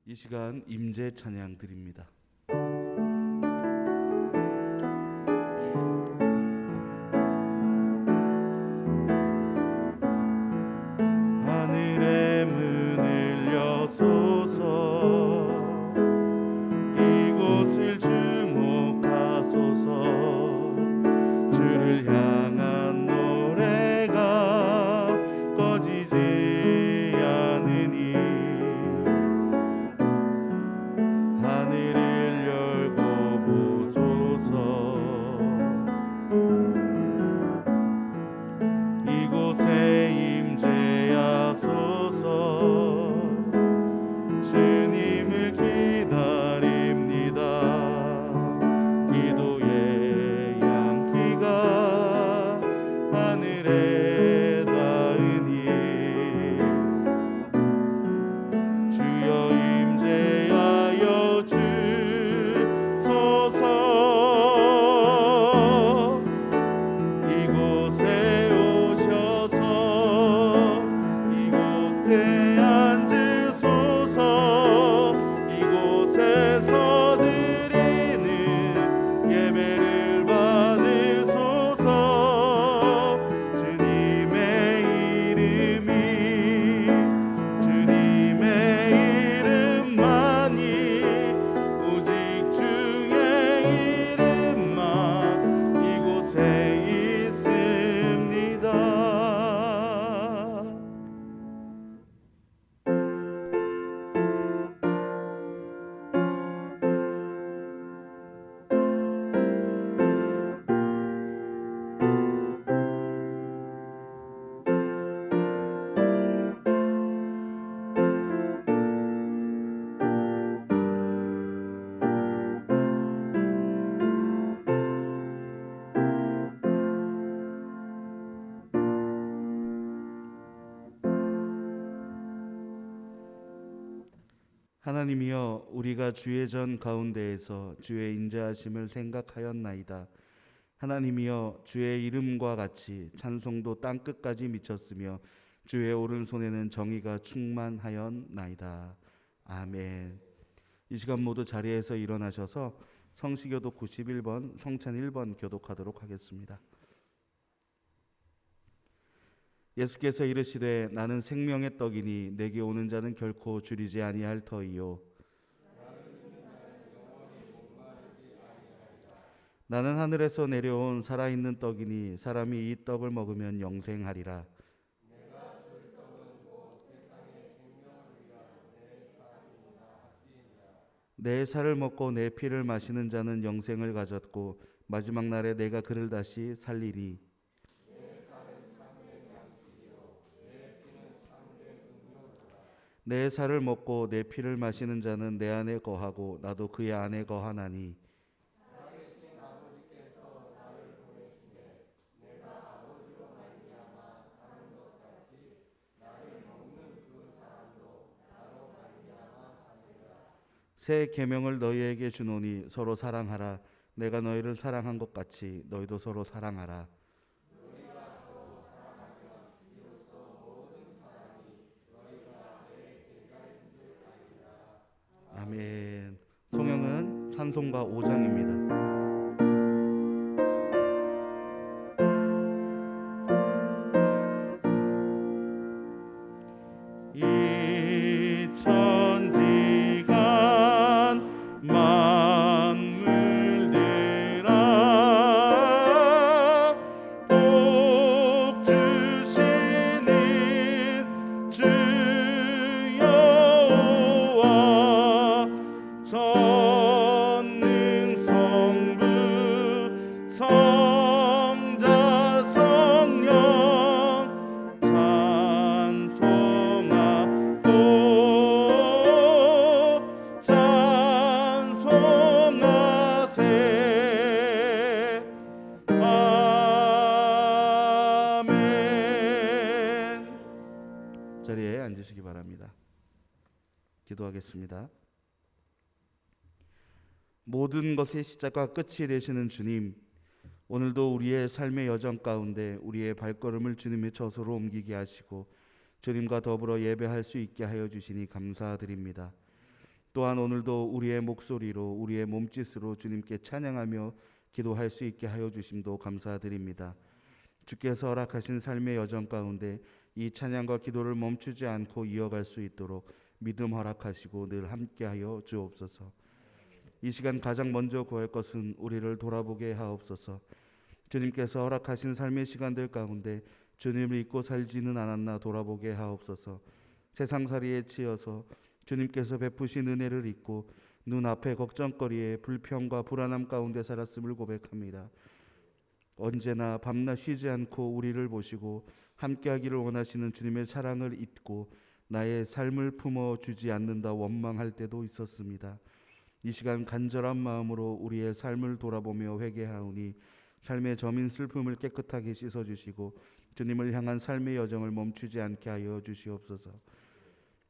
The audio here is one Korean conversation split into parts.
이 시간 임재 찬양 드립니다. 하늘의 문을 여소서, 이곳을 주목하소서. 주를 향한 노래가 꺼지지 않으니 하늘을 열고 보소서. 이곳에 임재하소서. 주님을 기다립니다. 기도의 양기가 하늘에 닿으니 주여 임재하여 주소서. 이곳에 오셔서 이곳에 앉으소서. 이곳에서 드리는 예배를 받으소서. 주님의 이름이 주님의 이름만이 오직 주의 이름만 이곳에 있습니다. 하나님이여, 우리가 주의 전 가운데에서 주의 인자하심을 생각하였나이다. 하나님이여, 주의 이름과 같이 찬송도 땅끝까지 미쳤으며 주의 오른손에는 정의가 충만하였나이다. 아멘. 이 시간 모두 자리에서 일어나셔서 성시교도 91번, 성찬 1번 교독하도록 하겠습니다. 예수께서 이르시되 나는 생명의 떡이니 내게 오는 자는 결코 줄이지 아니할 터이요 나는 하늘에서 내려온 살아있는 떡이니 사람이 이 떡을 먹으면 영생하리라. 내 살을 먹고 내 피를 마시는 자는 영생을 가졌고 마지막 날에 내가 그를 다시 살리리. 내 살을 먹고 내 피를 마시는 자는 내 안에 거하고 나도 그의 안에 거하나니 새 계명을 너희에게 주노니 서로 사랑하라. 내가 너희를 사랑한 것 같이 너희도 서로 사랑하라. 아멘. 송영은 찬송가 5장입니다. 이 천지간 만물들아 복 주시는 주 여호와 전능 성부 성자 성령 찬송하세. 아멘. 자리에 앉으시기 바랍니다. 기도하겠습니다. 모든 것의 시작과 끝이 되시는 주님, 오늘도 우리의 삶의 여정 가운데 우리의 발걸음을 주님의 저소로 옮기게 하시고 주님과 더불어 예배할 수 있게 하여 주시니 감사드립니다. 또한 오늘도 우리의 목소리로 우리의 몸짓으로 주님께 찬양하며 기도할 수 있게 하여 주심도 감사드립니다. 주께서 허락하신 삶의 여정 가운데 이 찬양과 기도를 멈추지 않고 이어갈 수 있도록 믿음 허락하시고 늘 함께하여 주옵소서. 이 시간 가장 먼저 구할 것은 우리를 돌아보게 하옵소서. 주님께서 허락하신 삶의 시간들 가운데 주님을 잊고 살지는 않았나 돌아보게 하옵소서. 세상살이에 치여서 주님께서 베푸신 은혜를 잊고 눈앞의 걱정거리에 불평과 불안함 가운데 살았음을 고백합니다. 언제나 밤낮 쉬지 않고 우리를 보시고 함께하기를 원하시는 주님의 사랑을 잊고 나의 삶을 품어주지 않는다 원망할 때도 있었습니다. 이 시간 간절한 마음으로 우리의 삶을 돌아보며 회개하오니 삶의 저민 슬픔을 깨끗하게 씻어주시고 주님을 향한 삶의 여정을 멈추지 않게 하여 주시옵소서.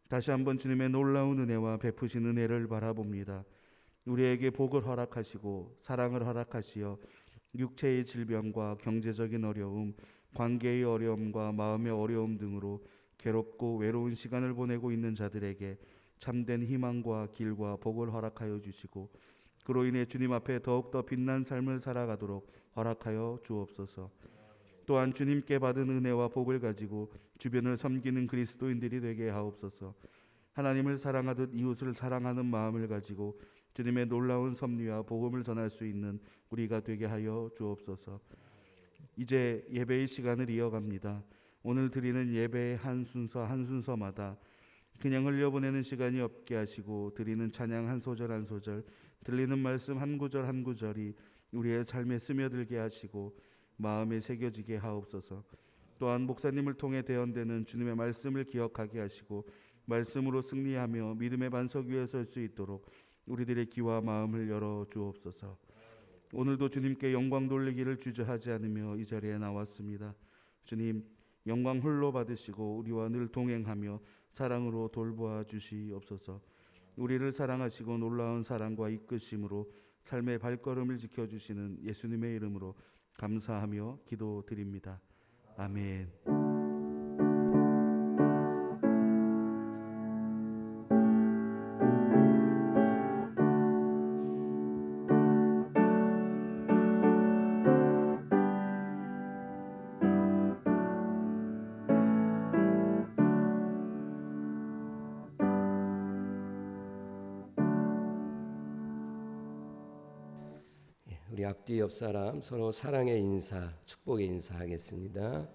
다시 한번 주님의 놀라운 은혜와 베푸신 은혜를 바라봅니다. 우리에게 복을 허락하시고 사랑을 허락하시어 육체의 질병과 경제적인 어려움, 관계의 어려움과 마음의 어려움 등으로 괴롭고 외로운 시간을 보내고 있는 자들에게 참된 희망과 길과 복을 허락하여 주시고 그로 인해 주님 앞에 더욱더 빛난 삶을 살아가도록 허락하여 주옵소서. 또한 주님께 받은 은혜와 복을 가지고 주변을 섬기는 그리스도인들이 되게 하옵소서. 하나님을 사랑하듯 이웃을 사랑하는 마음을 가지고 주님의 놀라운 섭리와 복음을 전할 수 있는 우리가 되게 하여 주옵소서. 이제 예배의 시간을 이어갑니다. 오늘 드리는 예배의 한 순서 한 순서마다 그냥 흘려보내는 시간이 없게 하시고 드리는 찬양 한 소절 한 소절, 들리는 말씀 한 구절 한 구절이 우리의 삶에 스며들게 하시고 마음에 새겨지게 하옵소서. 또한 목사님을 통해 대언되는 주님의 말씀을 기억하게 하시고 말씀으로 승리하며 믿음의 반석 위에 설 수 있도록 우리들의 귀와 마음을 열어 주옵소서. 오늘도 주님께 영광 돌리기를 주저하지 않으며 이 자리에 나왔습니다. 주님, 영광 홀로 받으시고 우리와 늘 동행하며 사랑으로 돌보아 주시옵소서. 우리를 사랑하시고 놀라운 사랑과 이끄심으로 삶의 발걸음을 지켜주시는 예수님의 이름으로 감사하며 기도드립니다. 아멘. 우리 앞뒤 옆 사람 서로 사랑의 인사, 축복의 인사하겠습니다.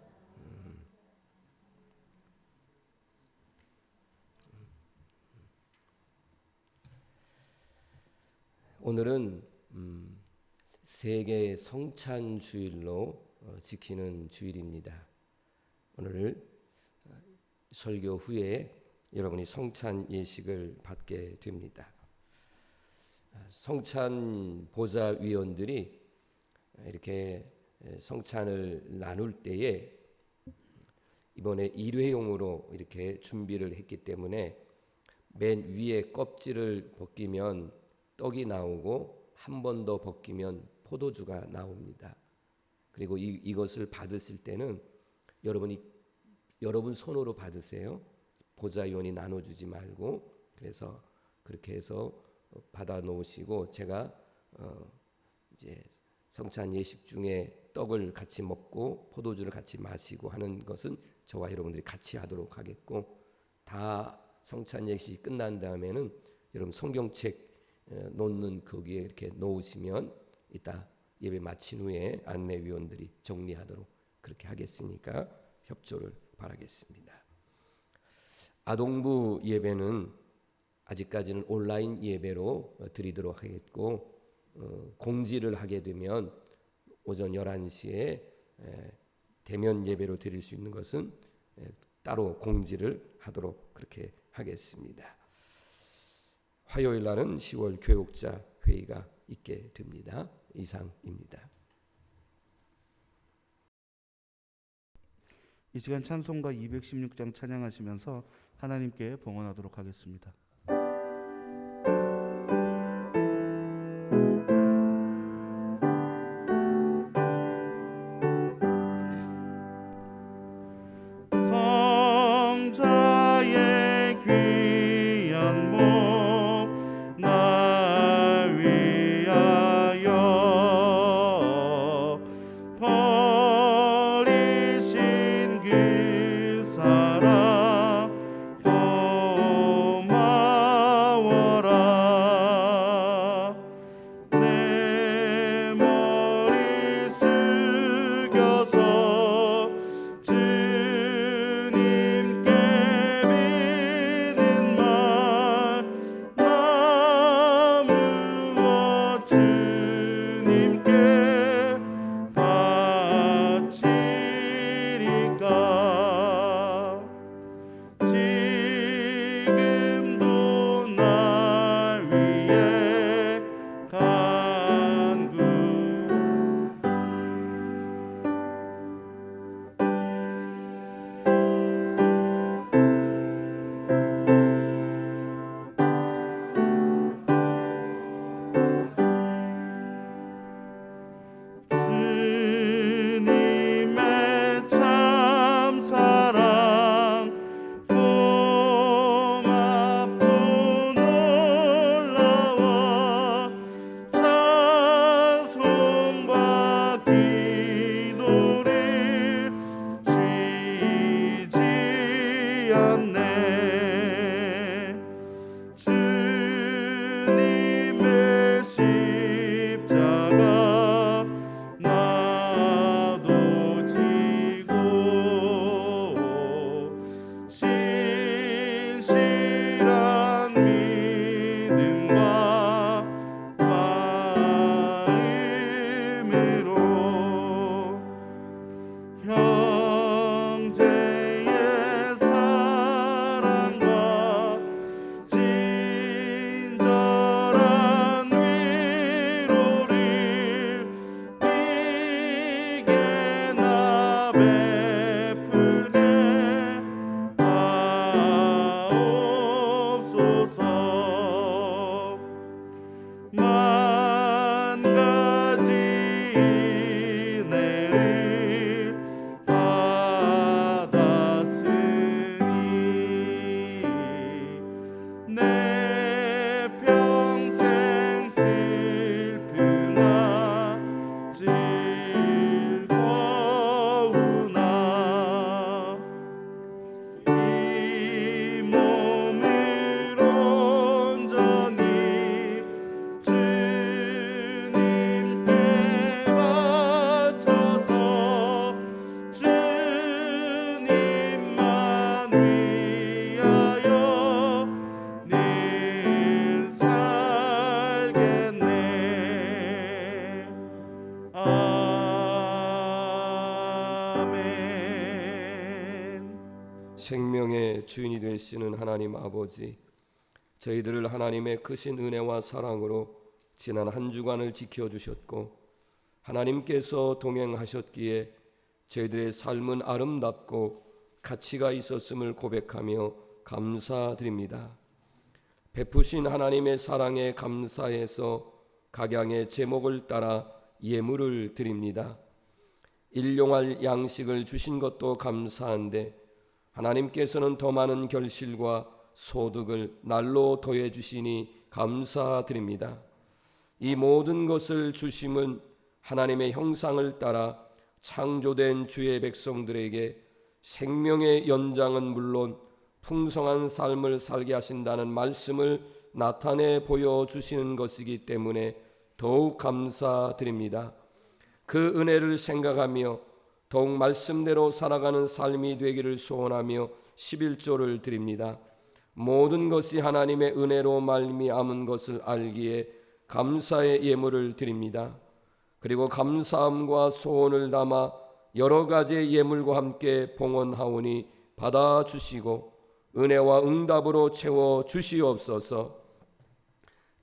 오늘은 세계 성찬 주일로 지키는 주일입니다. 오늘 설교 후에 여러분이 성찬 예식을 받게 됩니다. 성찬 보좌위원들이 이렇게 성찬을 나눌 때에 이번에 일회용으로 이렇게 준비를 했기 때문에 맨 위에 껍질을 벗기면 떡이 나오고 한 번 더 벗기면 포도주가 나옵니다. 그리고 이것을 받으실 때는 여러분 손으로 받으세요. 보좌위원이 나눠주지 말고. 그래서 그렇게 해서 받아 놓으시고 제가 이제 성찬 예식 중에 떡을 같이 먹고 포도주를 같이 마시고 하는 것은 저와 여러분들이 같이 하도록 하겠고, 다 성찬 예식이 끝난 다음에는 여러분 성경책 놓는 거기에 이렇게 놓으시면 이따 예배 마친 후에 안내위원들이 정리하도록 그렇게 하겠으니까 협조를 바라겠습니다. 아동부 예배는 아직까지는 온라인 예배로 드리도록 하겠고, 공지를 하게 되면 오전 11시에 대면 예배로 드릴 수 있는 것은 따로 공지를 하도록 그렇게 하겠습니다. 화요일 날은 10월 교육자 회의가 있게 됩니다. 이상입니다. 이 시간 찬송가 216장 찬양하시면서 하나님께 봉헌하도록 하겠습니다. 성자의 귀한 몸 주인이 되시는 하나님 아버지, 저희들을 하나님의 크신 은혜와 사랑으로 지난 한 주간을 지켜주셨고 하나님께서 동행하셨기에 저희들의 삶은 아름답고 가치가 있었음을 고백하며 감사드립니다. 베푸신 하나님의 사랑에 감사해서 각양의 제목을 따라 예물을 드립니다. 일용할 양식을 주신 것도 감사한데 하나님께서는 더 많은 결실과 소득을 날로 더해 주시니 감사드립니다. 이 모든 것을 주심은 하나님의 형상을 따라 창조된 주의 백성들에게 생명의 연장은 물론 풍성한 삶을 살게 하신다는 말씀을 나타내 보여주시는 것이기 때문에 더욱 감사드립니다. 그 은혜를 생각하며 더욱 말씀대로 살아가는 삶이 되기를 소원하며 11조를 드립니다. 모든 것이 하나님의 은혜로 말미암은 것을 알기에 감사의 예물을 드립니다. 그리고 감사함과 소원을 담아 여러 가지의 예물과 함께 봉헌하오니 받아주시고 은혜와 응답으로 채워주시옵소서.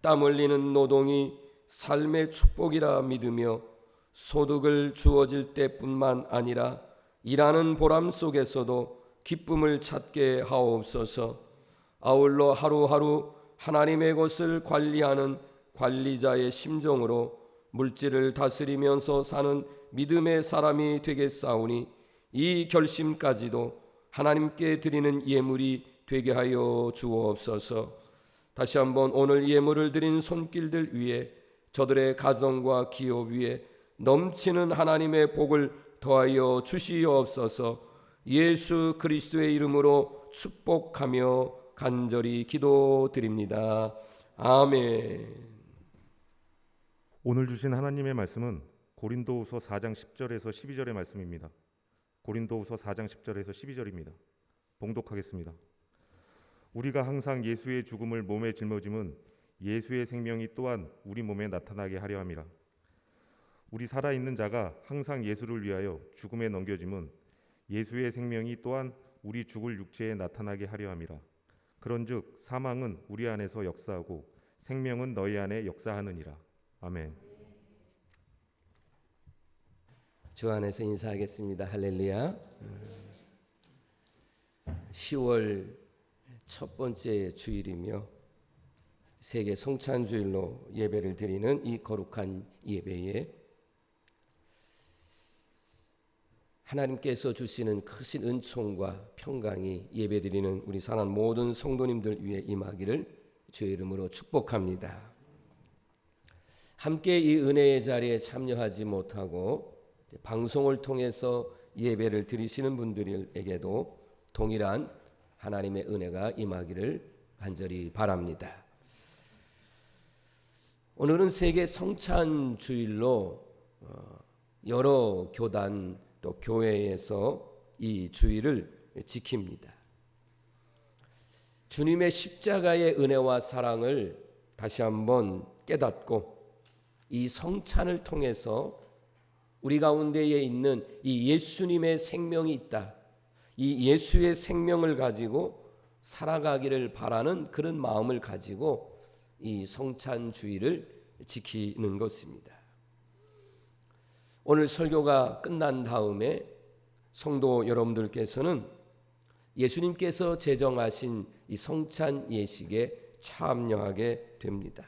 땀 흘리는 노동이 삶의 축복이라 믿으며 소득을 주어질 때뿐만 아니라 일하는 보람 속에서도 기쁨을 찾게 하옵소서. 아울러 하루하루 하나님의 것을 관리하는 관리자의 심정으로 물질을 다스리면서 사는 믿음의 사람이 되겠사오니 이 결심까지도 하나님께 드리는 예물이 되게 하여 주옵소서. 다시 한번 오늘 예물을 드린 손길들 위에 저들의 가정과 기업 위에 넘치는 하나님의 복을 더하여 주시옵소서. 예수 그리스도의 이름으로 축복하며 간절히 기도드립니다. 아멘. 오늘 주신 하나님의 말씀은 고린도후서 4장 10절에서 12절의 말씀입니다. 고린도후서 4장 10절에서 12절입니다. 봉독하겠습니다. 우리가 항상 예수의 죽음을 몸에 짊어짐은 예수의 생명이 또한 우리 몸에 나타나게 하려 함이라. 우리 살아있는 자가 항상 예수를 위하여 죽음에 넘겨짐은 예수의 생명이 또한 우리 죽을 육체에 나타나게 하려 함이라. 그런즉 사망은 우리 안에서 역사하고 생명은 너희 안에 역사하느니라. 아멘. 주 안에서 인사하겠습니다. 할렐루야. 10월 첫 번째 주일이며 세계 성찬주일로 예배를 드리는 이 거룩한 예배에 하나님께서 주시는 크신 은총과 평강이 예배드리는 우리 사랑 모든 성도님들 위해 임하기를 주의 이름으로 축복합니다. 함께 이 은혜의 자리에 참여하지 못하고 방송을 통해서 예배를 드리시는 분들에게도 동일한 하나님의 은혜가 임하기를 간절히 바랍니다. 오늘은 세계 성찬 주일로 여러 교단 또 교회에서 이 주일을 지킵니다. 주님의 십자가의 은혜와 사랑을 다시 한번 깨닫고 이 성찬을 통해서 우리 가운데에 있는 이 예수님의 생명이 있다. 이 예수의 생명을 가지고 살아가기를 바라는 그런 마음을 가지고 이 성찬 주일을 지키는 것입니다. 오늘 설교가 끝난 다음에 성도 여러분들께서는 예수님께서 제정하신 이 성찬 예식에 참여하게 됩니다.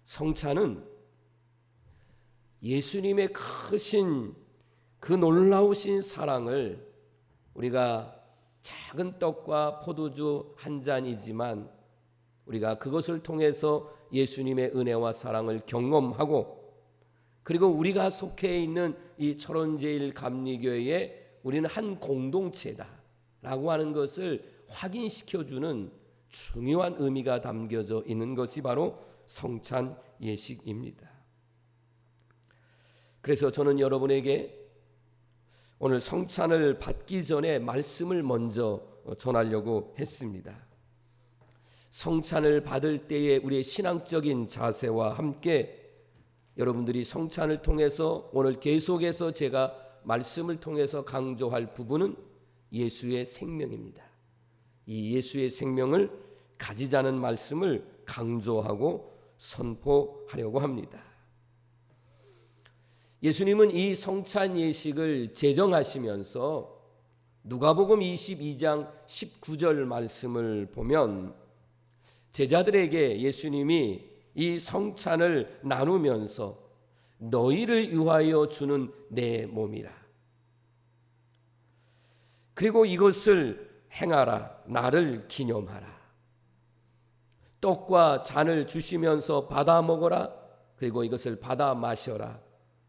성찬은 예수님의 크신 그 놀라우신 사랑을 우리가 작은 떡과 포도주 한 잔이지만 우리가 그것을 통해서 예수님의 은혜와 사랑을 경험하고 그리고 우리가 속해 있는 이 철원제일 감리교회에 우리는 한 공동체다라고 하는 것을 확인시켜주는 중요한 의미가 담겨져 있는 것이 바로 성찬 예식입니다. 그래서 저는 여러분에게 오늘 성찬을 받기 전에 말씀을 먼저 전하려고 했습니다. 성찬을 받을 때의 우리의 신앙적인 자세와 함께 여러분들이 성찬을 통해서 오늘 계속해서 제가 말씀을 통해서 강조할 부분은 예수의 생명입니다. 이 예수의 생명을 가지자는 말씀을 강조하고 선포하려고 합니다. 예수님은 이 성찬 예식을 제정하시면서 누가복음 22장 19절 말씀을 보면 제자들에게 예수님이 이 성찬을 나누면서 너희를 위하여 주는 내 몸이라. 그리고 이것을 행하라. 나를 기념하라. 떡과 잔을 주시면서 받아 먹어라. 그리고 이것을 받아 마셔라.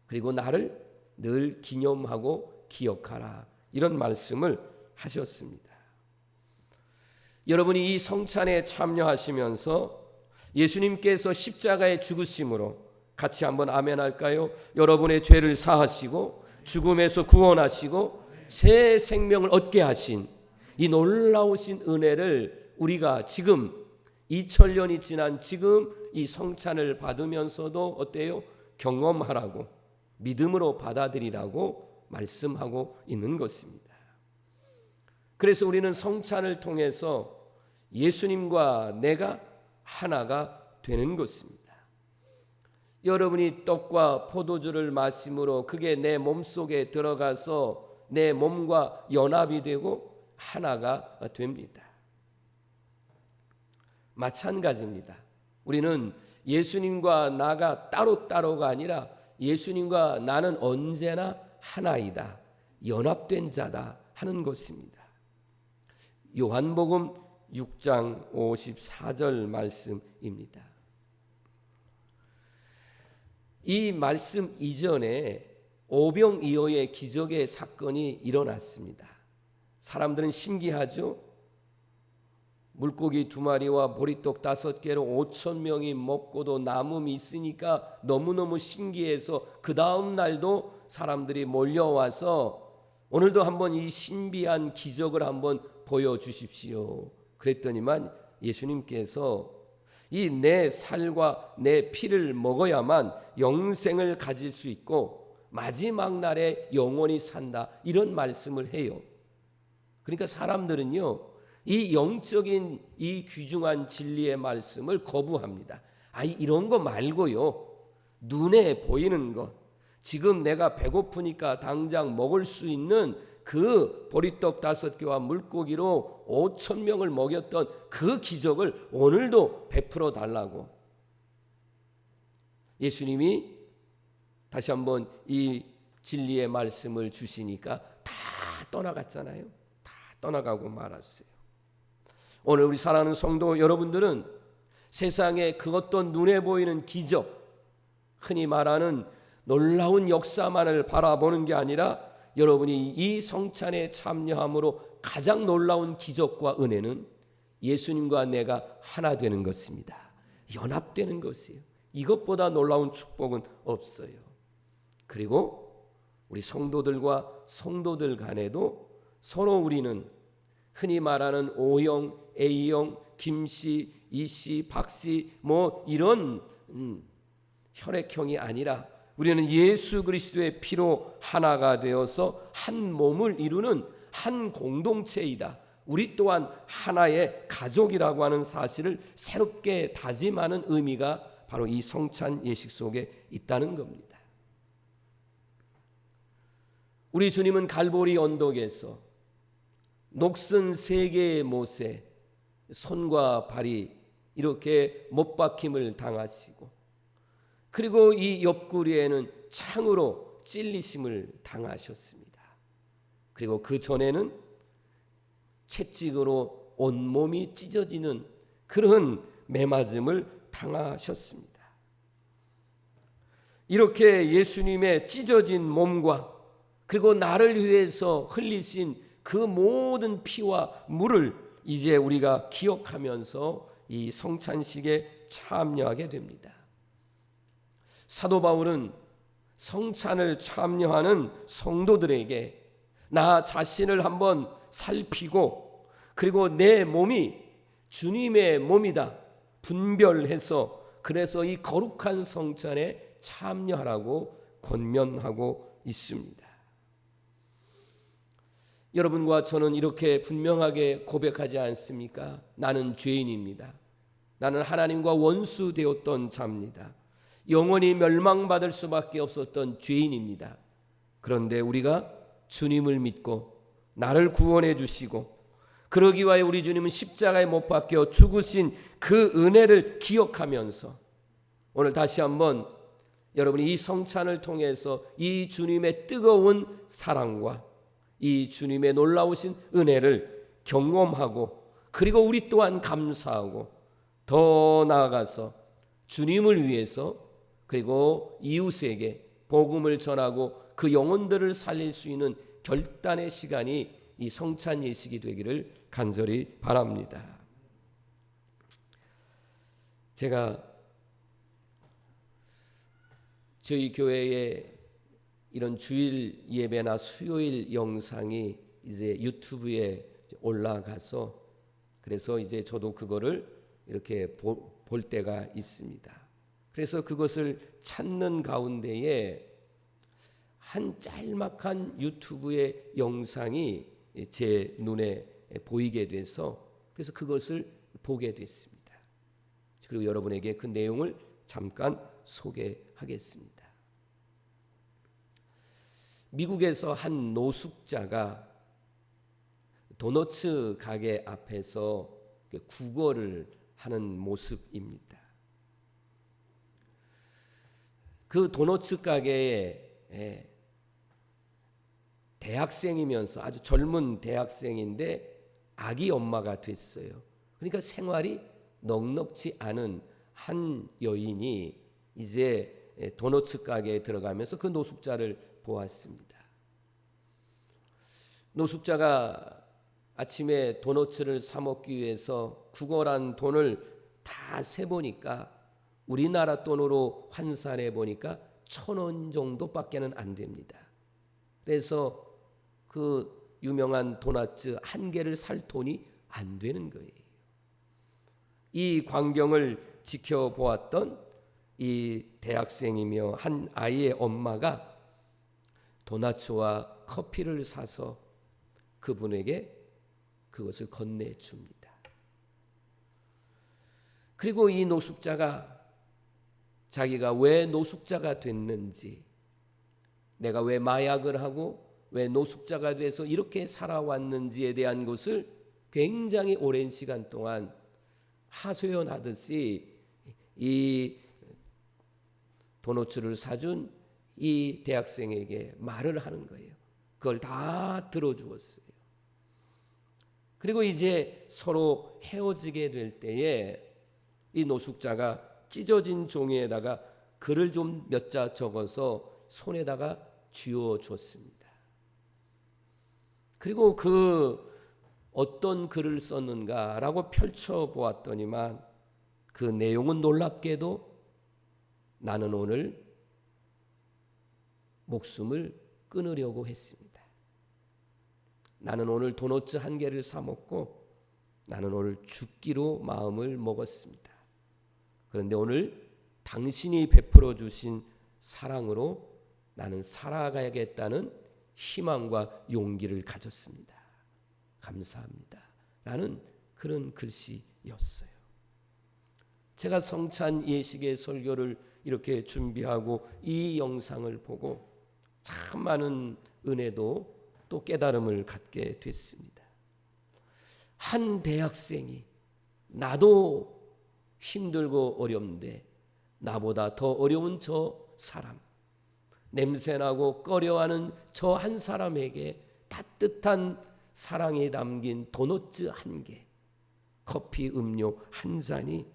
그리고 나를 늘 기념하고 기억하라. 이런 말씀을 하셨습니다. 여러분이 이 성찬에 참여하시면서 예수님께서 십자가의 죽으심으로 같이 한번 아멘 할까요? 여러분의 죄를 사하시고 죽음에서 구원하시고 새 생명을 얻게 하신 이 놀라우신 은혜를 우리가 지금 2000년이 지난 지금 이 성찬을 받으면서도 어때요? 경험하라고, 믿음으로 받아들이라고 말씀하고 있는 것입니다. 그래서 우리는 성찬을 통해서 예수님과 내가 하나가 되는 것입니다. 여러분이 떡과 포도주를 마심으로 그게 내 몸속에 들어가서 내 몸과 연합이 되고 하나가 됩니다. 마찬가지입니다. 우리는 예수님과 나가 따로따로가 아니라 예수님과 나는 언제나 하나이다, 연합된 자다 하는 것입니다. 요한복음 6장 54절 말씀입니다. 이 말씀 이전에 오병이어의 기적의 사건이 일어났습니다. 사람들은 신기하죠. 물고기 2마리와 보리떡 5개로 5,000명이 먹고도 남음이 있으니까 너무너무 신기해서 그 다음 날도 사람들이 몰려와서 오늘도 한번 이 신비한 기적을 한번 보여주십시오. 그랬더니만 예수님께서 이 내 살과 내 피를 먹어야만 영생을 가질 수 있고 마지막 날에 영원히 산다, 이런 말씀을 해요. 그러니까 사람들은요, 이 영적인 이 귀중한 진리의 말씀을 거부합니다. 이런 거 말고요, 눈에 보이는 것, 지금 내가 배고프니까 당장 먹을 수 있는 그 보리떡 5개와 물고기로 5,000명을 먹였던 그 기적을 오늘도 베풀어 달라고 예수님이 다시 한번 이 진리의 말씀을 주시니까 다 떠나갔잖아요. 다 떠나가고 말았어요. 오늘 우리 사랑하는 성도 여러분들은 세상에 그 어떤 눈에 보이는 기적, 흔히 말하는 놀라운 역사만을 바라보는 게 아니라 여러분이 이 성찬에 참여함으로 가장 놀라운 기적과 은혜는 예수님과 내가 하나 되는 것입니다. 연합되는 것이에요. 이것보다 놀라운 축복은 없어요. 그리고 우리 성도들과 성도들 간에도 서로 우리는 흔히 말하는 O형, A형, 김씨, 이씨, 박씨 이런 혈액형이 아니라 우리는 예수 그리스도의 피로 하나가 되어서 한 몸을 이루는 한 공동체이다. 우리 또한 하나의 가족이라고 하는 사실을 새롭게 다짐하는 의미가 바로 이 성찬 예식 속에 있다는 겁니다. 우리 주님은 갈보리 언덕에서 녹슨 3개의 못에 손과 발이 이렇게 못 박힘을 당하시고, 그리고 이 옆구리에는 창으로 찔리심을 당하셨습니다. 그리고 그 전에는 채찍으로 온몸이 찢어지는 그런 매맞음을 당하셨습니다. 이렇게 예수님의 찢어진 몸과 그리고 나를 위해서 흘리신 그 모든 피와 물을 이제 우리가 기억하면서 이 성찬식에 참여하게 됩니다. 사도 바울은 성찬을 참여하는 성도들에게 나 자신을 한번 살피고 그리고 내 몸이 주님의 몸이다 분별해서 그래서 이 거룩한 성찬에 참여하라고 권면하고 있습니다. 여러분과 저는 이렇게 분명하게 고백하지 않습니까? 나는 죄인입니다. 나는 하나님과 원수 되었던 자입니다. 영원히 멸망받을 수밖에 없었던 죄인입니다. 그런데 우리가 주님을 믿고 나를 구원해 주시고 그러기 위하여 우리 주님은 십자가에 못 박혀 죽으신 그 은혜를 기억하면서 오늘 다시 한번 여러분이 이 성찬을 통해서 이 주님의 뜨거운 사랑과 이 주님의 놀라우신 은혜를 경험하고 그리고 우리 또한 감사하고 더 나아가서 주님을 위해서 그리고 이웃에게 복음을 전하고 그 영혼들을 살릴 수 있는 결단의 시간이 이 성찬 예식이 되기를 간절히 바랍니다. 제가 저희 교회에 이런 주일 예배나 수요일 영상이 이제 유튜브에 올라가서 그래서 이제 저도 그거를 이렇게 볼 때가 있습니다. 그래서 그것을 찾는 가운데에 한 짤막한 유튜브의 영상이 제 눈에 보이게 돼서 그래서 그것을 보게 됐습니다. 그리고 여러분에게 그 내용을 잠깐 소개하겠습니다. 미국에서 한 노숙자가 도너츠 가게 앞에서 구걸을 하는 모습입니다. 그 도너츠 가게에 대학생이면서 아주 젊은 대학생인데 아기 엄마가 됐어요. 그러니까 생활이 넉넉지 않은 한 여인이 이제 도너츠 가게에 들어가면서 그 노숙자를 보았습니다. 노숙자가 아침에 도너츠를 사 먹기 위해서 구걸한 돈을 다 세보니까 우리나라 돈으로 환산해 보니까 1,000원 정도밖에는 안 됩니다. 그래서 그 유명한 도넛 한 개를 살 돈이 안 되는 거예요. 이 광경을 지켜보았던 이 대학생이며 한 아이의 엄마가 도넛과 커피를 사서 그분에게 그것을 건네줍니다. 그리고 이 노숙자가 자기가 왜 노숙자가 됐는지, 내가 왜 마약을 하고 왜 노숙자가 돼서 이렇게 살아왔는지에 대한 것을 굉장히 오랜 시간 동안 하소연하듯이 이 도너츠를 사준 이 대학생에게 말을 하는 거예요. 그걸 다 들어주었어요. 그리고 이제 서로 헤어지게 될 때에 이 노숙자가 찢어진 종이에다가 글을 좀 몇 자 적어서 손에다가 쥐어 줬습니다. 그리고 그 어떤 글을 썼는가라고 펼쳐보았더니만 그 내용은 놀랍게도 나는 오늘 목숨을 끊으려고 했습니다. 나는 오늘 도넛 한 개를 사 먹고 나는 오늘 죽기로 마음을 먹었습니다. 그런데 오늘 당신이 베풀어 주신 사랑으로 나는 살아가야겠다는 희망과 용기를 가졌습니다. 감사합니다. 라는 그런 글씨였어요. 제가 성찬 예식의 설교를 이렇게 준비하고 이 영상을 보고 참 많은 은혜도 또 깨달음을 갖게 됐습니다. 한 대학생이 나도 힘들고 어려운데 나보다 더 어려운 저 사람, 냄새나고 꺼려하는 저 한 사람에게 따뜻한 사랑이 담긴 도넛 한 개, 커피 음료 한 잔이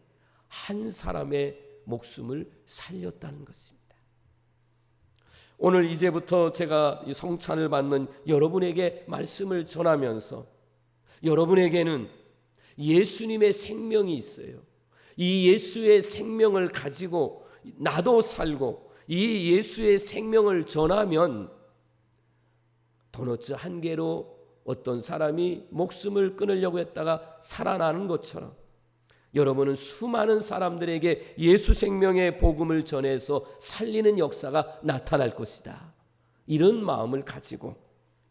한 사람의 목숨을 살렸다는 것입니다. 오늘 이제부터 제가 성찬을 받는 여러분에게 말씀을 전하면서 여러분에게는 예수님의 생명이 있어요. 이 예수의 생명을 가지고 나도 살고 이 예수의 생명을 전하면 도넛 한 개로 어떤 사람이 목숨을 끊으려고 했다가 살아나는 것처럼 여러분은 수많은 사람들에게 예수 생명의 복음을 전해서 살리는 역사가 나타날 것이다. 이런 마음을 가지고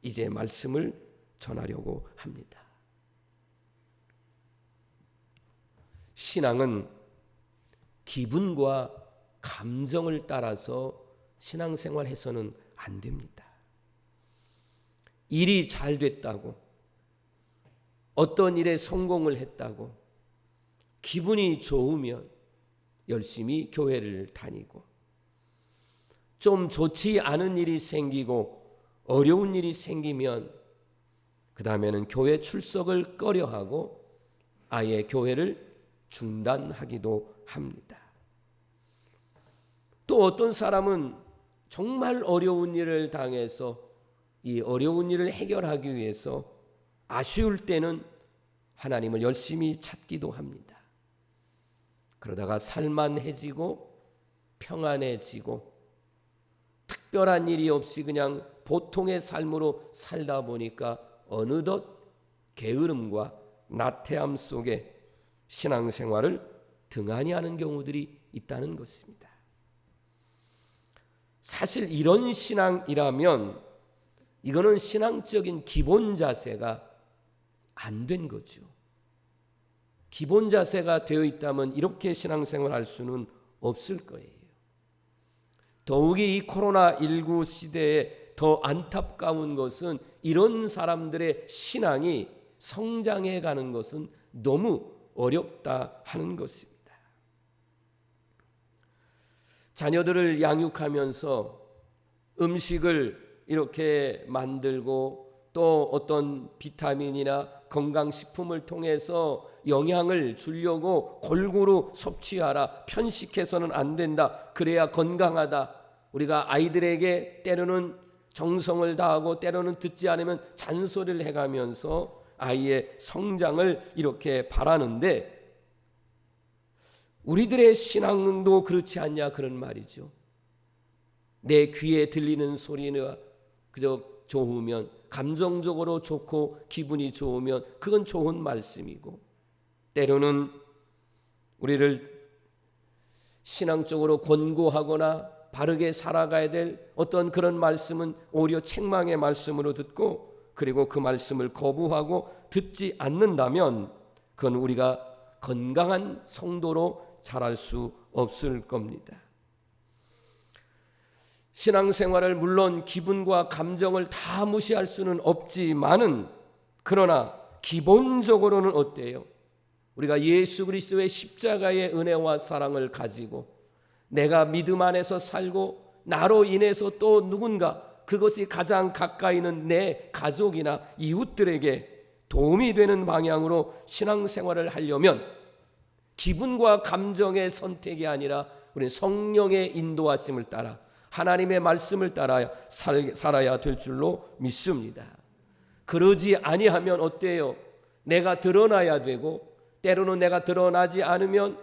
이제 말씀을 전하려고 합니다. 신앙은 기분과 감정을 따라서 신앙생활해서는 안 됩니다. 일이 잘 됐다고, 어떤 일에 성공을 했다고 기분이 좋으면 열심히 교회를 다니고, 좀 좋지 않은 일이 생기고 어려운 일이 생기면 그 다음에는 교회 출석을 꺼려하고 아예 교회를 중단하기도 합니다. 또 어떤 사람은 정말 어려운 일을 당해서 이 어려운 일을 해결하기 위해서 아쉬울 때는 하나님을 열심히 찾기도 합니다. 그러다가 살만해지고 평안해지고 특별한 일이 없이 그냥 보통의 삶으로 살다 보니까 어느덧 게으름과 나태함 속에 신앙생활을 등한히 하는 경우들이 있다는 것입니다. 사실 이런 신앙이라면 이거는 신앙적인 기본 자세가 안 된 거죠. 기본 자세가 되어 있다면 이렇게 신앙생활을 할 수는 없을 거예요. 더욱이 이 코로나19 시대에 더 안타까운 것은 이런 사람들의 신앙이 성장해 가는 것은 너무 어렵다 하는 것입니다. 자녀들을 양육하면서 음식을 이렇게 만들고 또 어떤 비타민이나 건강식품을 통해서 영양을 주려고 골고루 섭취하라, 편식해서는 안 된다, 그래야 건강하다. 우리가 아이들에게 때로는 정성을 다하고 때로는 듣지 않으면 잔소리를 해가면서 아이의 성장을 이렇게 바라는데, 우리들의 신앙도 그렇지 않냐 그런 말이죠. 내 귀에 들리는 소리가 그저 좋으면, 감정적으로 좋고 기분이 좋으면 그건 좋은 말씀이고, 때로는 우리를 신앙적으로 권고하거나 바르게 살아가야 될 어떤 그런 말씀은 오히려 책망의 말씀으로 듣고, 그리고 그 말씀을 거부하고 듣지 않는다면 그건 우리가 건강한 성도로 자랄 수 없을 겁니다. 신앙생활을 물론 기분과 감정을 다 무시할 수는 없지만은, 그러나 기본적으로는 어때요? 우리가 예수 그리스도의 십자가의 은혜와 사랑을 가지고 내가 믿음 안에서 살고 나로 인해서 또 누군가, 그것이 가장 가까이 있는 내 가족이나 이웃들에게 도움이 되는 방향으로 신앙생활을 하려면 기분과 감정의 선택이 아니라 우리는 성령의 인도하심을 따라 하나님의 말씀을 따라 살아야 될 줄로 믿습니다. 그러지 아니하면 어때요? 내가 드러나야 되고, 때로는 내가 드러나지 않으면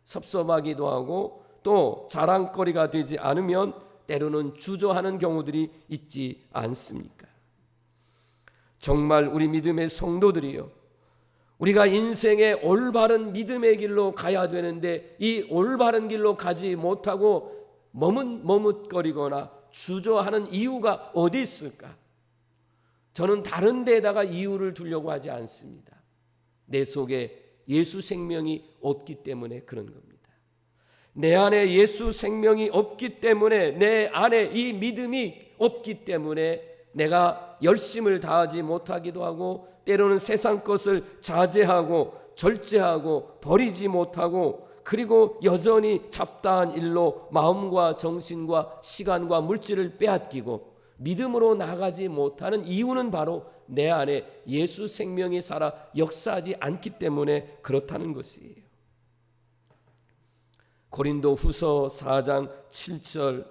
섭섭하기도 하고, 또 자랑거리가 되지 않으면 때로는 주저하는 경우들이 있지 않습니까? 정말 우리 믿음의 성도들이요, 우리가 인생의 올바른 믿음의 길로 가야 되는데 이 올바른 길로 가지 못하고 머뭇거리거나 주저하는 이유가 어디 있을까? 저는 다른 데에다가 이유를 두려고 하지 않습니다. 내 속에 예수 생명이 없기 때문에 그런 겁니다. 내 안에 예수 생명이 없기 때문에, 내 안에 이 믿음이 없기 때문에 내가 열심을 다하지 못하기도 하고, 때로는 세상 것을 자제하고 절제하고 버리지 못하고, 그리고 여전히 잡다한 일로 마음과 정신과 시간과 물질을 빼앗기고 믿음으로 나가지 못하는 이유는 바로 내 안에 예수 생명이 살아 역사하지 않기 때문에 그렇다는 것이에요. 고린도 후서 4장 7절,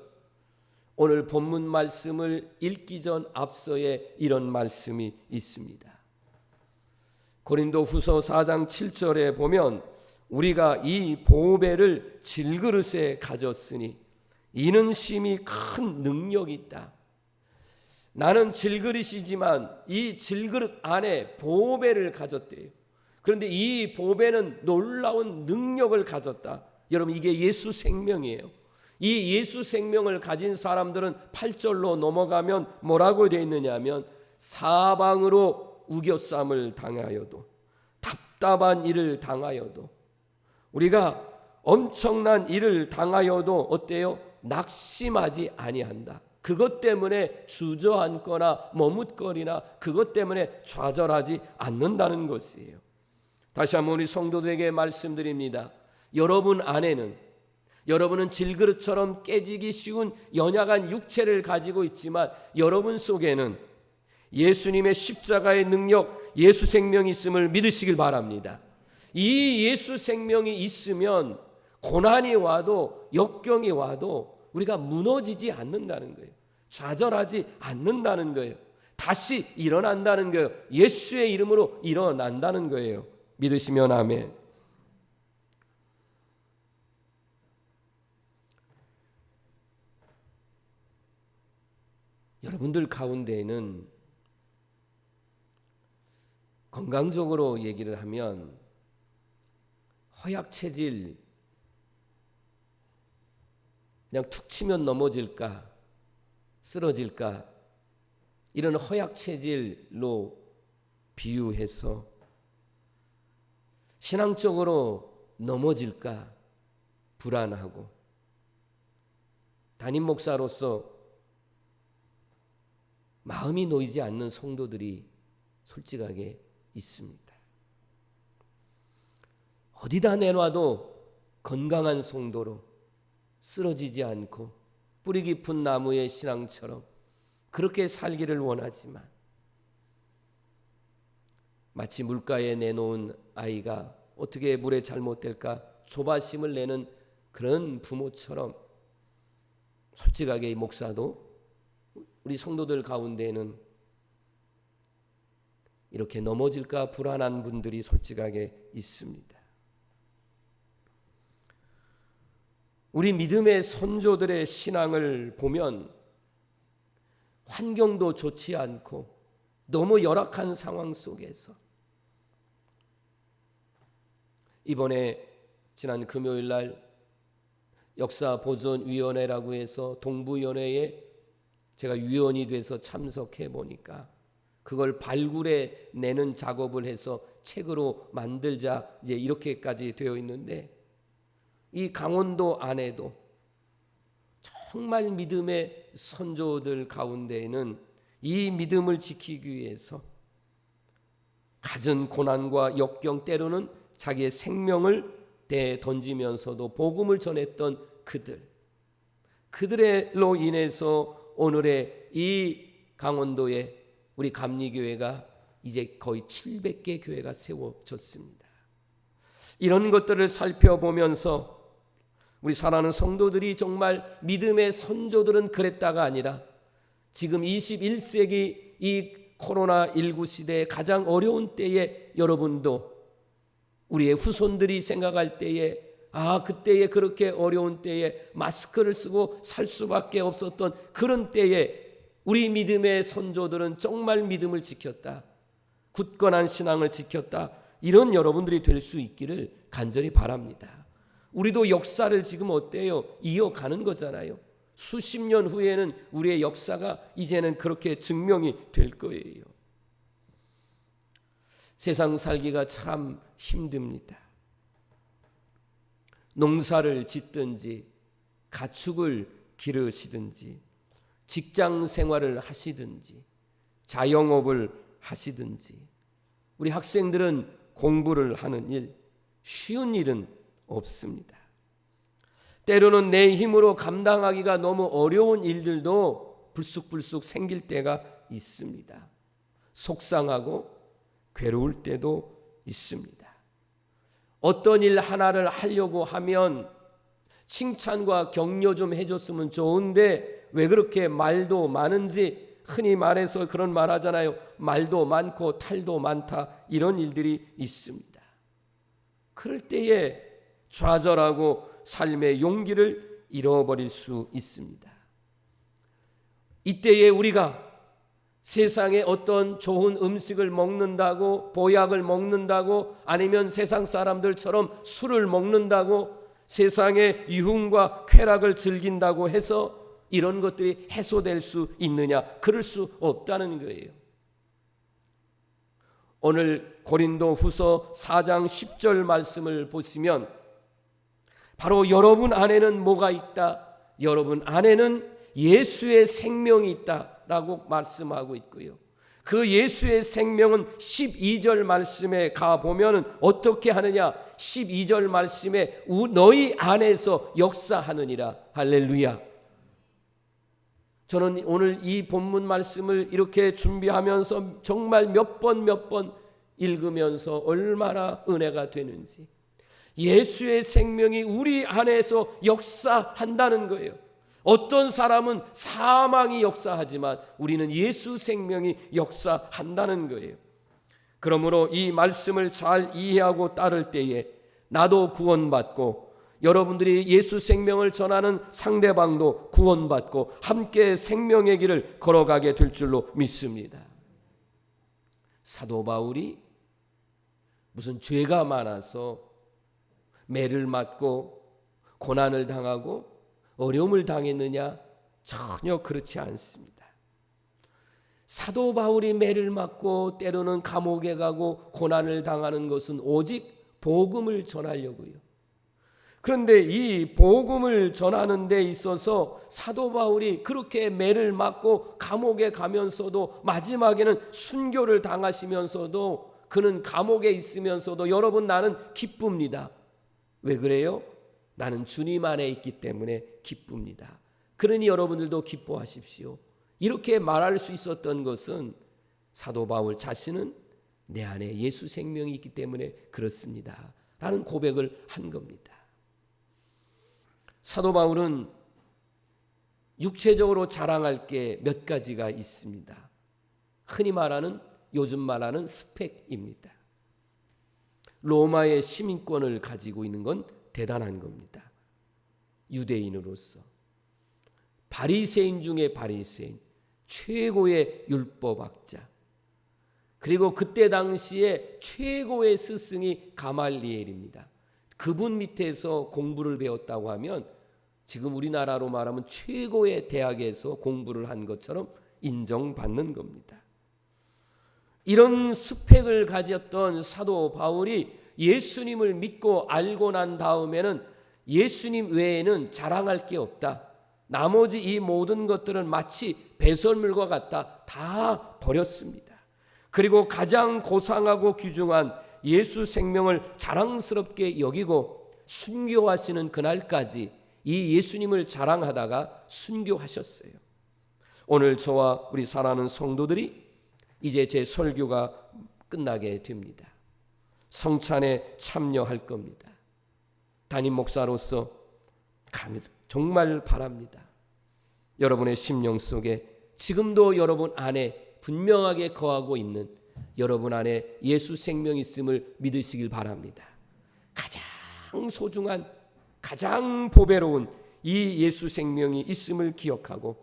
오늘 본문 말씀을 읽기 전 앞서에 이런 말씀이 있습니다. 고린도 후서 4장 7절에 보면, 우리가 이 보배를 질그릇에 가졌으니 이는 심히 큰 능력이 있다. 나는 질그릇이지만 이 질그릇 안에 보배를 가졌대요. 그런데 이 보배는 놀라운 능력을 가졌다. 여러분, 이게 예수 생명이에요. 이 예수 생명을 가진 사람들은 8절로 넘어가면 뭐라고 되어 있느냐 하면, 사방으로 우겨쌈을 당하여도, 답답한 일을 당하여도, 우리가 엄청난 일을 당하여도 어때요? 낙심하지 아니한다. 그것 때문에 주저앉거나 머뭇거리나 그것 때문에 좌절하지 않는다는 것이에요. 다시 한번 우리 성도들에게 말씀드립니다. 여러분 안에는, 여러분은 질그릇처럼 깨지기 쉬운 연약한 육체를 가지고 있지만 여러분 속에는 예수님의 십자가의 능력, 예수 생명이 있음을 믿으시길 바랍니다. 이 예수 생명이 있으면 고난이 와도 역경이 와도 우리가 무너지지 않는다는 거예요. 좌절하지 않는다는 거예요. 다시 일어난다는 거예요. 예수의 이름으로 일어난다는 거예요. 믿으시면 아멘. 여러분들 가운데에는 건강적으로 얘기를 하면 허약체질, 그냥 툭 치면 넘어질까 쓰러질까 이런 허약체질로 비유해서 신앙적으로 넘어질까 불안하고, 담임 목사로서 마음이 놓이지 않는 성도들이 솔직하게 있습니다. 어디다 내놔도 건강한 성도로 쓰러지지 않고 뿌리 깊은 나무의 신앙처럼 그렇게 살기를 원하지만 마치 물가에 내놓은 아이가 어떻게 물에 잘못될까 조바심을 내는 그런 부모처럼 솔직하게 이 목사도 우리 성도들 가운데에는 이렇게 넘어질까 불안한 분들이 솔직하게 있습니다. 우리 믿음의 선조들의 신앙을 보면 환경도 좋지 않고 너무 열악한 상황 속에서 이번에 지난 금요일 날 역사보존위원회라고 해서 동부위원회에 제가 위원이 돼서 참석해 보니까 그걸 발굴해 내는 작업을 해서 책으로 만들자 이제 이렇게까지 되어 있는데, 이 강원도 안에도 정말 믿음의 선조들 가운데에는 이 믿음을 지키기 위해서 갖은 고난과 역경, 때로는 자기의 생명을 던지면서도 복음을 전했던 그들로 인해서 오늘의 이 강원도에 우리 감리교회가 이제 거의 700개 교회가 세워졌습니다. 이런 것들을 살펴보면서 우리 사랑하는 성도들이 정말 믿음의 선조들은 그랬다가 아니라 지금 21세기 이 코로나19 시대의 가장 어려운 때에 여러분도 우리의 후손들이 생각할 때에 그때에 그렇게 어려운 때에 마스크를 쓰고 살 수밖에 없었던 그런 때에 우리 믿음의 선조들은 정말 믿음을 지켰다. 굳건한 신앙을 지켰다. 이런 여러분들이 될 수 있기를 간절히 바랍니다. 우리도 역사를 지금 어때요? 이어가는 거잖아요. 수십 년 후에는 우리의 역사가 이제는 그렇게 증명이 될 거예요. 세상 살기가 참 힘듭니다. 농사를 짓든지 가축을 기르시든지 직장 생활을 하시든지 자영업을 하시든지 우리 학생들은 공부를 하는 일, 쉬운 일은 없습니다. 때로는 내 힘으로 감당하기가 너무 어려운 일들도 불쑥불쑥 생길 때가 있습니다. 속상하고 괴로울 때도 있습니다. 어떤 일 하나를 하려고 하면 칭찬과 격려 좀 해줬으면 좋은데 왜 그렇게 말도 많은지, 흔히 말해서 그런 말 하잖아요. 말도 많고 탈도 많다, 이런 일들이 있습니다. 그럴 때에 좌절하고 삶의 용기를 잃어버릴 수 있습니다. 이때에 우리가 세상에 어떤 좋은 음식을 먹는다고, 보약을 먹는다고, 아니면 세상 사람들처럼 술을 먹는다고, 세상의 유흥과 쾌락을 즐긴다고 해서 이런 것들이 해소될 수 있느냐? 그럴 수 없다는 거예요. 오늘 고린도 후서 4장 10절 말씀을 보시면 바로 여러분 안에는 뭐가 있다? 여러분 안에는 예수의 생명이 있다라고 말씀하고 있고요. 그 예수의 생명은 12절 말씀에 가보면 어떻게 하느냐? 12절 말씀에 너희 안에서 역사하느니라. 할렐루야. 저는 오늘 이 본문 말씀을 이렇게 준비하면서 정말 몇 번 읽으면서 얼마나 은혜가 되는지, 예수의 생명이 우리 안에서 역사한다는 거예요. 어떤 사람은 사망이 역사하지만 우리는 예수 생명이 역사한다는 거예요. 그러므로 이 말씀을 잘 이해하고 따를 때에 나도 구원받고 여러분들이 예수 생명을 전하는 상대방도 구원받고 함께 생명의 길을 걸어가게 될 줄로 믿습니다. 사도 바울이 무슨 죄가 많아서 매를 맞고 고난을 당하고 어려움을 당했느냐? 전혀 그렇지 않습니다. 사도 바울이 매를 맞고 때로는 감옥에 가고 고난을 당하는 것은 오직 복음을 전하려고요. 그런데 이 복음을 전하는 데 있어서 사도 바울이 그렇게 매를 맞고 감옥에 가면서도 마지막에는 순교를 당하시면서도 그는 감옥에 있으면서도 여러분 나는 기쁩니다. 왜 그래요? 나는 주님 안에 있기 때문에 기쁩니다. 그러니 여러분들도 기뻐하십시오. 이렇게 말할 수 있었던 것은 사도 바울 자신은 내 안에 예수 생명이 있기 때문에 그렇습니다 라는 고백을 한 겁니다. 사도 바울은 육체적으로 자랑할 게 몇 가지가 있습니다. 흔히 말하는, 요즘 말하는 스펙입니다. 로마의 시민권을 가지고 있는 건 대단한 겁니다. 유대인으로서 바리새인 중에 바리새인, 최고의 율법학자, 그리고 그때 당시에 최고의 스승이 가말리엘입니다. 그분 밑에서 공부를 배웠다고 하면 지금 우리나라로 말하면 최고의 대학에서 공부를 한 것처럼 인정받는 겁니다. 이런 스펙을 가졌던 사도 바울이 예수님을 믿고 알고 난 다음에는 예수님 외에는 자랑할 게 없다. 나머지 이 모든 것들은 마치 배설물과 같다. 다 버렸습니다. 그리고 가장 고상하고 귀중한 예수 생명을 자랑스럽게 여기고 순교하시는 그날까지 이 예수님을 자랑하다가 순교하셨어요. 오늘 저와 우리 사랑하는 성도들이 이제 제 설교가 끝나게 됩니다. 성찬에 참여할 겁니다. 담임 목사로서 정말 바랍니다. 여러분의 심령 속에 지금도 여러분 안에 분명하게 거하고 있는 여러분 안에 예수 생명이 있음을 믿으시길 바랍니다. 가장 소중한, 가장 보배로운 이 예수 생명이 있음을 기억하고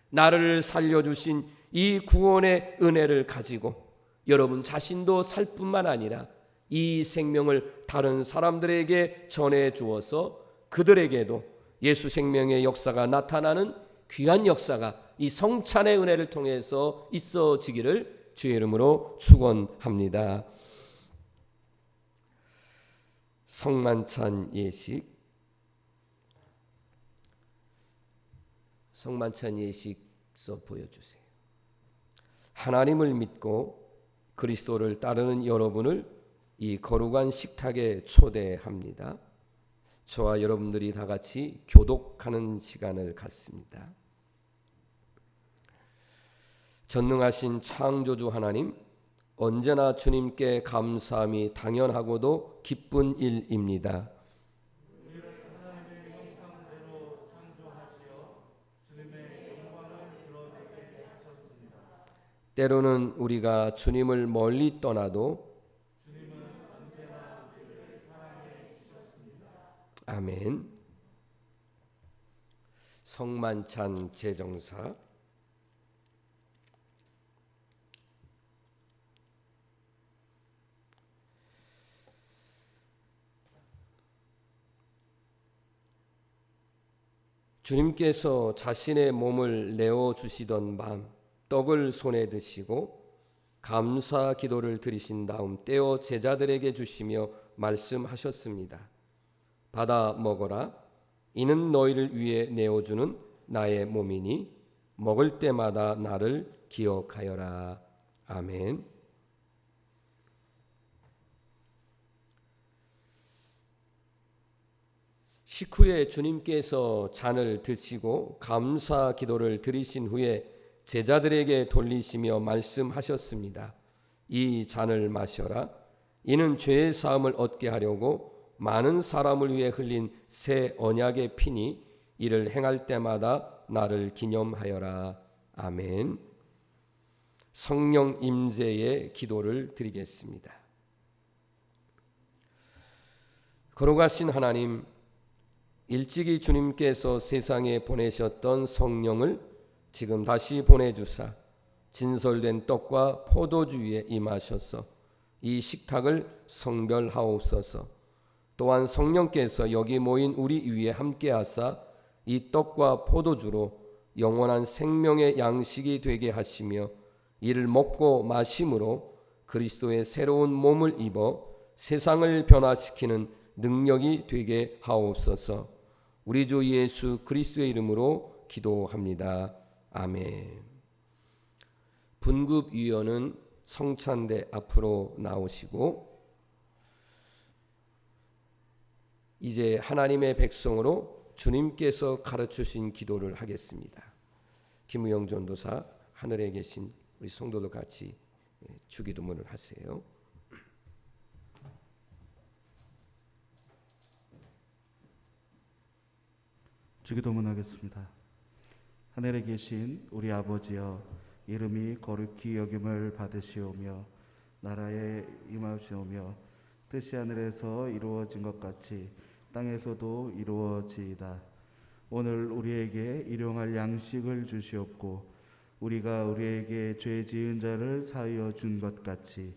나를 살려주신 이 구원의 은혜를 가지고 여러분 자신도 살 뿐만 아니라 이 생명을 다른 사람들에게 전해 주어서 그들에게도 예수 생명의 역사가 나타나는 귀한 역사가 이 성찬의 은혜를 통해서 있어지기를 주의 이름으로 축원합니다. 성만찬 예식, 성만찬 예식서 보여주세요. 하나님을 믿고 그리스도를 따르는 여러분을 이 거룩한 식탁에 초대합니다. 저와 여러분들이 다 같이 교독하는 시간을 갖습니다. 전능하신 창조주 하나님, 언제나 주님께 감사함이 당연하고도 기쁜 일입니다. 때로는 우리가 주님을 멀리 떠나도 아멘. 성만찬 제정사, 주님께서 자신의 몸을 내어 주시던 밤 떡을 손에 드시고 감사 기도를 드리신 다음 떼어 제자들에게 주시며 말씀하셨습니다. 받아 먹어라. 이는 너희를 위해 내어주는 나의 몸이니 먹을 때마다 나를 기억하여라. 아멘. 식후에 주님께서 잔을 드시고 감사 기도를 드리신 후에 제자들에게 돌리시며 말씀하셨습니다. 이 잔을 마셔라. 이는 죄의 사함을 얻게 하려고 많은 사람을 위해 흘린 새 언약의 피니 이를 행할 때마다 나를 기념하여라. 아멘. 성령 임재의 기도를 드리겠습니다. 걸어가신 하나님, 일찍이 주님께서 세상에 보내셨던 성령을 지금 다시 보내주사 진설된 떡과 포도주 위에 임하셔서 이 식탁을 성별하옵소서. 또한 성령께서 여기 모인 우리 위에 함께하사 이 떡과 포도주로 영원한 생명의 양식이 되게 하시며 이를 먹고 마심으로 그리스도의 새로운 몸을 입어 세상을 변화시키는 능력이 되게 하옵소서. 우리 주 예수 그리스도의 이름으로 기도합니다. 아멘. 분급위원은 성찬대 앞으로 나오시고 이제 하나님의 백성으로 주님께서 가르치신 기도를 하겠습니다. 김우영 전도사, 하늘에 계신 우리 성도들 같이 주기도문을 하세요. 주기도문 하겠습니다. 하늘에 계신 우리 아버지여, 이름이 거룩히 여김을 받으시오며 나라에 임하시오며 뜻이 하늘에서 이루어진 것 같이 땅에서도 이루어지이다. 오늘 우리에게 일용할 양식을 주시옵고 우리가 우리에게 죄 지은 자를 사하여 준 것 같이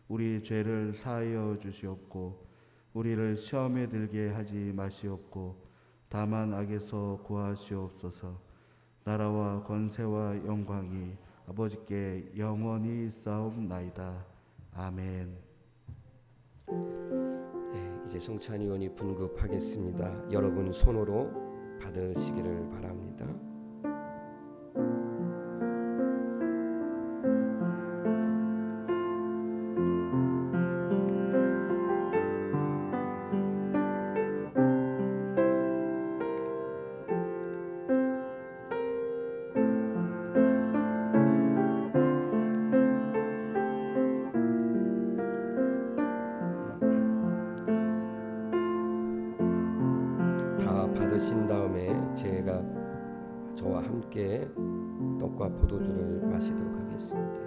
우리 죄를 사하여 주시옵고 우리를 시험에 들게 하지 마시옵고 다만 악에서 구하시옵소서. 나라와 권세와 영광이 아버지께 영원히 있사옵나이다. 아멘. 이제 성찬위원이 분급하겠습니다. 여러분 손으로 받으시기를 바랍니다. 다 받으신 다음에 제가 저와 함께 떡과 포도주를 마시도록 하겠습니다.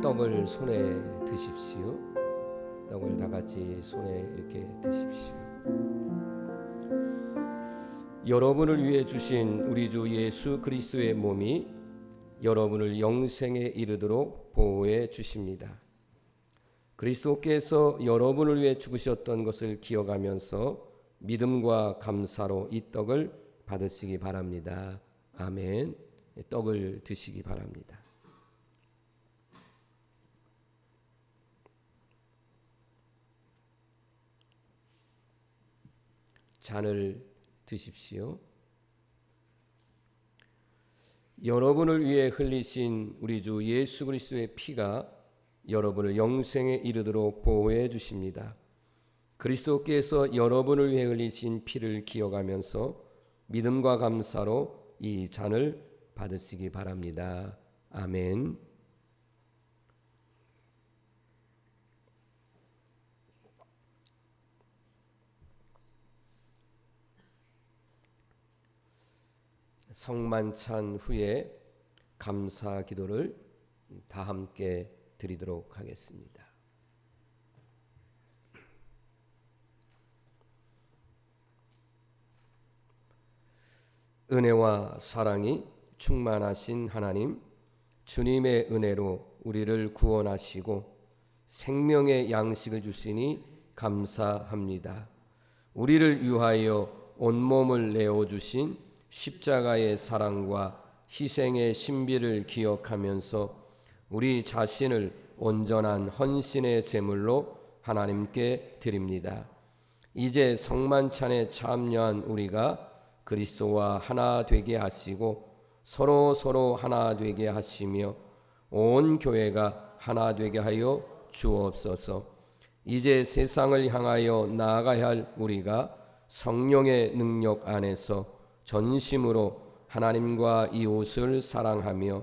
떡을 손에 드십시오. 떡을 다 같이 손에 이렇게 드십시오. 여러분을 위해 주신 우리 주 예수 그리스도의 몸이 여러분을 영생에 이르도록 보호해 주십니다. 그리스도께서 여러분을 위해 죽으셨던 것을 기억하면서 믿음과 감사로 이 떡을 받으시기 바랍니다. 아멘. 떡을 드시기 바랍니다. 잔을 드십시오. 여러분을 위해 흘리신 우리 주 예수 그리스도의 피가 여러분을 영생에 이르도록 보호해 주십니다. 그리스도께서 여러분을 위해 흘리신 피를 기억하면서 믿음과 감사로 이 잔을 받으시기 바랍니다. 아멘. 성만찬 후에 감사 기도를 다 함께 드리도록 하겠습니다. 은혜와 사랑이 충만하신 하나님, 주님의 은혜로 우리를 구원하시고 생명의 양식을 주시니 감사합니다. 우리를 위하여 온몸을 내어주신 십자가의 사랑과 희생의 신비를 기억하면서 우리 자신을 온전한 헌신의 제물로 하나님께 드립니다. 이제 성만찬에 참여한 우리가 그리스도와 하나 되게 하시고 서로 하나 되게 하시며 온 교회가 하나 되게 하여 주옵소서. 이제 세상을 향하여 나아가야 할 우리가 성령의 능력 안에서 전심으로 하나님과 이웃을 사랑하며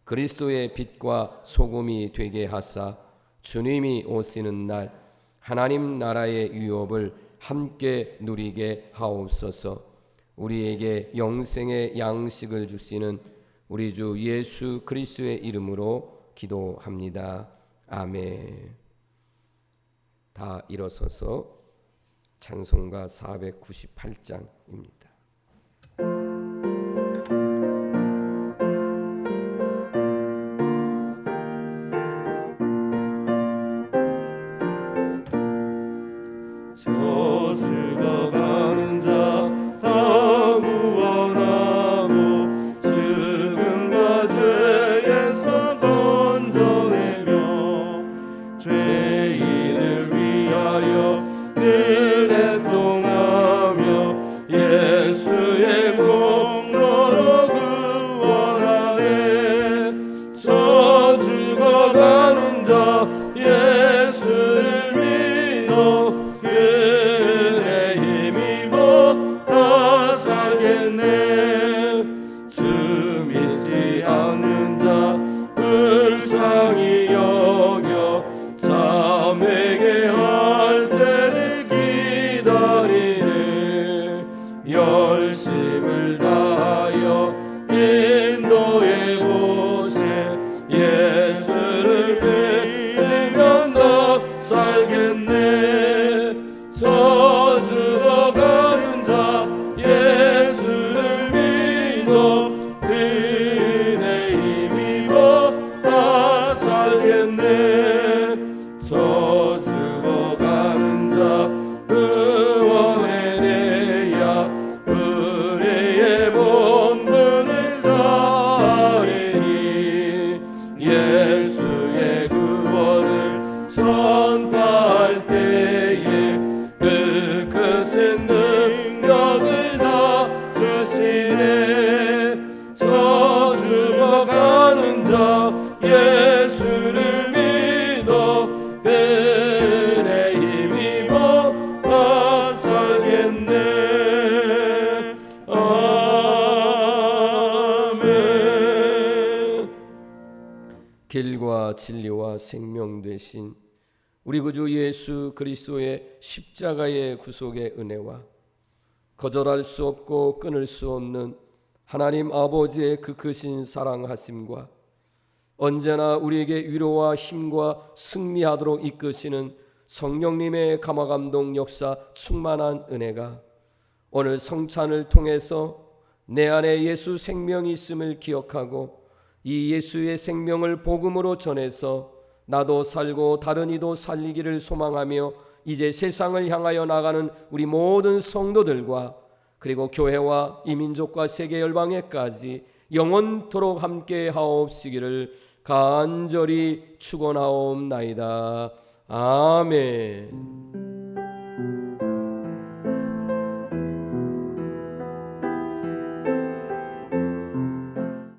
그리스도의 빛과 소금이 되게 하사 주님이 오시는 날 하나님 나라의 유업을 함께 누리게 하옵소서. 우리에게 영생의 양식을 주시는 우리 주 예수 그리스도의 이름으로 기도합니다. 아멘. 다 일어서서 찬송가 498장입니다. 저 죽어가는 자 다 구원하고 죽음과 죄에서 건져내며 죄인을 위하여 늘 애통하며 예수의 공로로 구원하네. 저 죽어가는 자 예수를 믿어 그의 힘입어 다 살겠네. 주 믿지 않는 자 불쌍히 여겨 자매게 할 때를 기다리네. 열심을 다하여 인도해 보세. 예수를 믿으면 더 살겠네. 저 죽어가는 자 예수를 믿어 그의 힘입어 다 살겠네. 저 죽어가는 자 구원해내야 의뢰의 본분을 다하리니. 예수의 구원을 전파할 때에 그 크신 능력을 다 주시네. 저 죽어가는 자 예수를 믿어 그의 힘입어 다 살겠네. 아멘. 길과 진리와 생명 되신 우리 구주 예수 그리스도의 십자가의 구속의 은혜와 거절할 수 없고 끊을 수 없는 하나님 아버지의 그 크신 사랑하심과 언제나 우리에게 위로와 힘과 승리하도록 이끄시는 성령님의 감화감동 역사 충만한 은혜가 오늘 성찬을 통해서 내 안에 예수 생명이 있음을 기억하고 이 예수의 생명을 복음으로 전해서 나도 살고 다른 이도 살리기를 소망하며 이제 세상을 향하여 나가는 우리 모든 성도들과 그리고 교회와 이민족과 세계 열방에까지 영원토록 함께 하옵시기를 간절히 축원하옵나이다. 아멘.